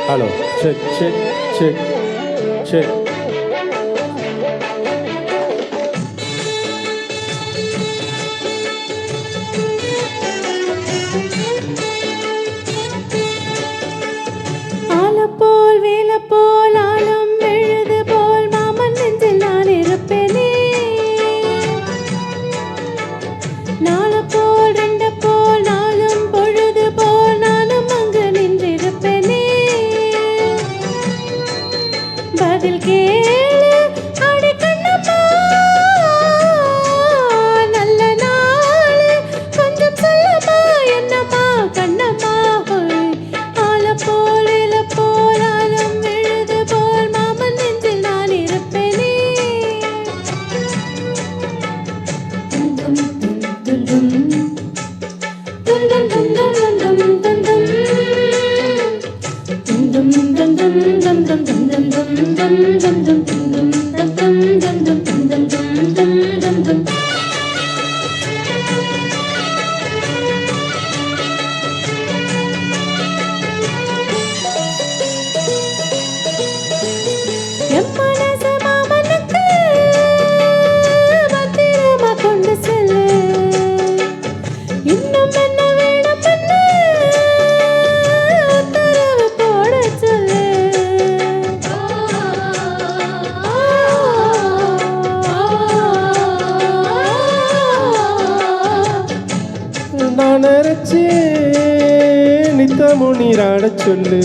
Hello check check check check. ஆலப்போல் வேலப்போல் ஆலம் எழுது போல் மாமன் நெஞ்சில் நான் இருப்பேனே. நாலப்போல் ரெண்டு போல் நாளும் பொழுது போல் நானும் அங்கு நின்றிருப்பேனே. பதில் கேளு அடி கண்ணம்மா, நல்ல நாள் கொஞ்சம் சொல்லம்மா என்னம்மா கண்ணம்மா. ஆலப்போல் வேலப்போல் ஆலம் எழுது போல் மாமன் நெஞ்சில் நான் இருப்பேனே. என் மனச மாமனுக்கு பத்திரமா கொண்டு செல்லு. இன்னும் என்ன வேணும் என்ன உத்தரவு போட சொல்லு. நான் நினைச்சி நித்தமும் நீராட சொல்லு.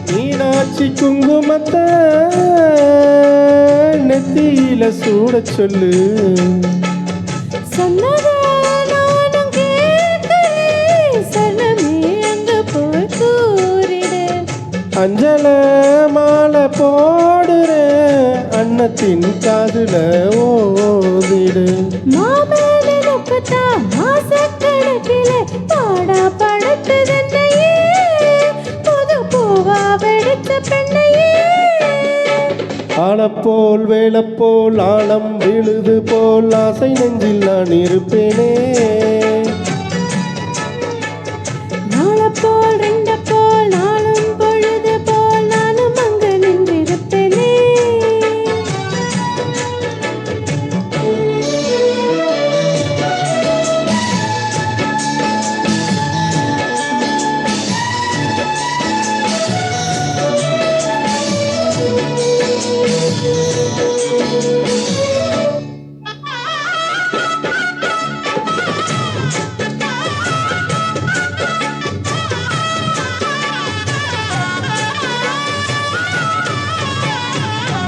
மீனாட்சி குங்குமத்தை நெத்தியில சூட சொல்லு. சொன்னதை நானும் கேட்கிறேன், சரணமே அங்கு போய் கூறிடு. அஞ்சல மாலை போடுறேன், அன்னத்தின் காதுல ஓதிடு. மாமனுக்குத்தான் மாசக்கணக்கிலே பாடா படுத்துதென்னையே, புது பூவா வெடித்த பெண்ணையே. ஆலப்போல் வேலப்போல் ஆழம் விழுது போல் ஆசை நெஞ்சில் நான் இருப்பேனே. நாலப்போல் ரெண்டு போல் நாளும் பொழுது போல் நானும் அங்கு நின்றிருப்பேனே.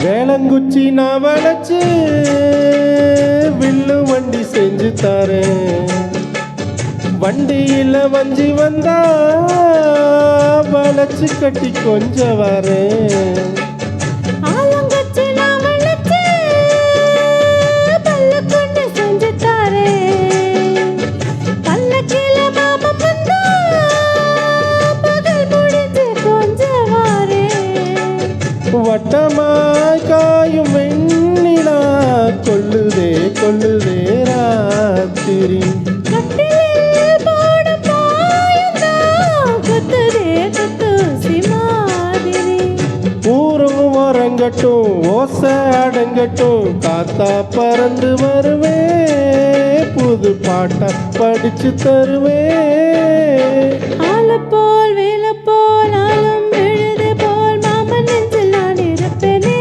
வேளங்குச்சி நான் வளைச்சு வில்லு வண்டி செஞ்சு தரேன். வண்டியில வஞ்சி வந்தா வளைச்சு கட்டி கொஞ்சம் வரேன். ஆலங்கச்சி நான் வளைச்சு பல்லு கொண்டு செஞ்சு தாரேன். பல்லக்கில மாமன் வந்தா பகல் முடிஞ்சு கொஞ்சம் வாரேன். வட்டமாய் காயும் வெண்ணிலா கொள்ளுதே கொள்ளுதே ராத்திரி. கட்டிலில் போடும் பாயந்தான் குத்துதே குத்தூசி மாதிரி. ஊரும் வரங்கட்டும் ஓசை அடங்கட்டும், காத்தா பறந்து வருவே புது பாட்டா படிச்சு தருவே. ஆலப்போல் வேலப்போல் ஆலம் எழுது போல் மாமன் நெஞ்சில் நான் இருப்பேனே.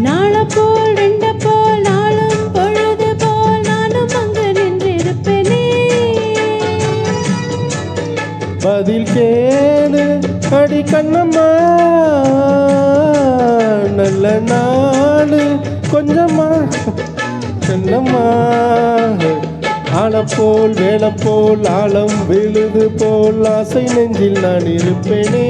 நாலப்போல் ரெண்டு போல் நாளும் பொழுது போல் நானும் அங்கு நின்றிருப்பேனே. பதில் கேளு அடி கண்ணம்மா, நல்ல நாளு கொஞ்சமா கண்ணம்மா. ஆலப்போல் வேலப்போல் ஆழம் விழுது போல் ஆசை நெஞ்சில் நான் இருப்பேனே.